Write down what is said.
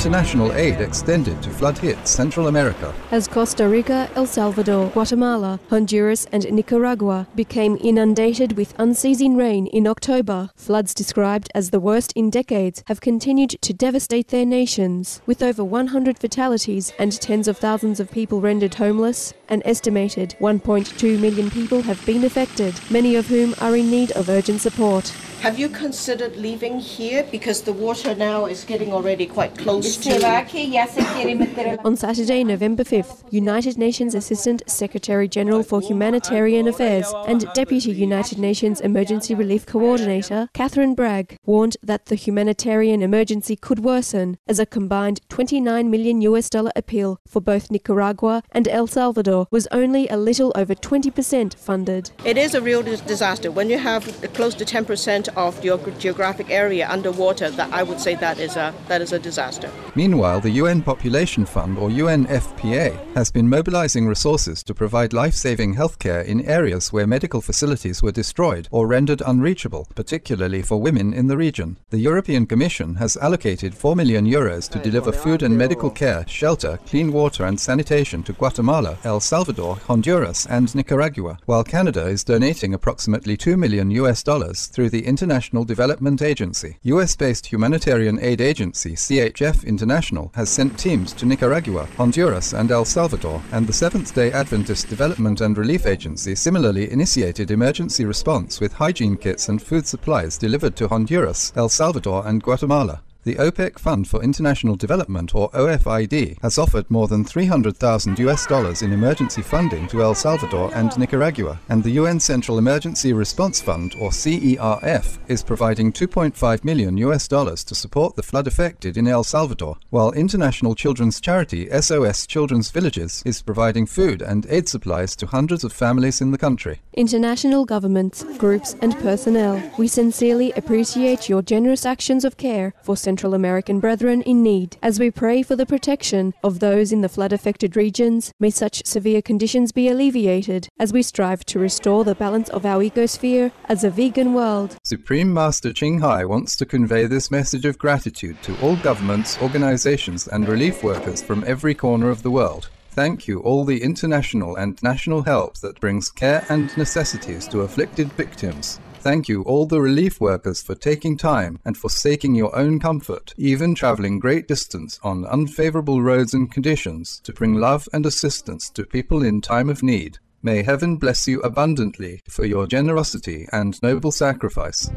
international aid extended to flood-hit Central America. As Costa Rica, El Salvador, Guatemala, Honduras and Nicaragua became inundated with unceasing rain in October, floods described as the worst in decades have continued to devastate their nations. With over 100 fatalities and tens of thousands of people rendered homeless, an estimated 1.2 million people have been affected, many of whom are in need of urgent support. Have you considered leaving here because the water now is getting already quite close to... On Saturday, November 5th, United Nations Assistant Secretary-General for Humanitarian Affairs and Deputy United Nations Emergency Relief Coordinator, Catherine Bragg, warned that the humanitarian emergency could worsen as a combined $29 million appeal for both Nicaragua and El Salvador was only a little over 20% funded. It is a real disaster. When you have close to 10% of your geographic area underwater, that I would say that is a disaster. Meanwhile, the UN Population Fund, or UNFPA, has been mobilizing resources to provide life-saving healthcare in areas where medical facilities were destroyed or rendered unreachable, particularly for women in the region. The European Commission has allocated €4 million to deliver food and medical care, shelter, clean water and sanitation to Guatemala, El Salvador, Honduras and Nicaragua, while Canada is donating approximately $2 million through the International Development Agency. US-based humanitarian aid agency CHF International has sent teams to Nicaragua, Honduras and El Salvador, and the Seventh-day Adventist Development and Relief Agency similarly initiated emergency response with hygiene kits and food supplies delivered to Honduras, El Salvador and Guatemala. The OPEC Fund for International Development, or OFID, has offered more than $300,000 in emergency funding to El Salvador and Nicaragua, and the UN Central Emergency Response Fund, or CERF, is providing $2.5 million to support the flood affected in El Salvador, while international children's charity SOS Children's Villages is providing food and aid supplies to hundreds of families in the country. International governments, groups and personnel, we sincerely appreciate your generous actions of care for Central American brethren in need. As we pray for the protection of those in the flood-affected regions, may such severe conditions be alleviated as we strive to restore the balance of our ecosphere as a vegan world. Supreme Master Ching Hai wants to convey this message of gratitude to all governments, organizations and relief workers from every corner of the world. Thank you all the international and national help that brings care and necessities to afflicted victims. Thank you all the relief workers for taking time and forsaking your own comfort, even traveling great distance on unfavorable roads and conditions to bring love and assistance to people in time of need. May heaven bless you abundantly for your generosity and noble sacrifice.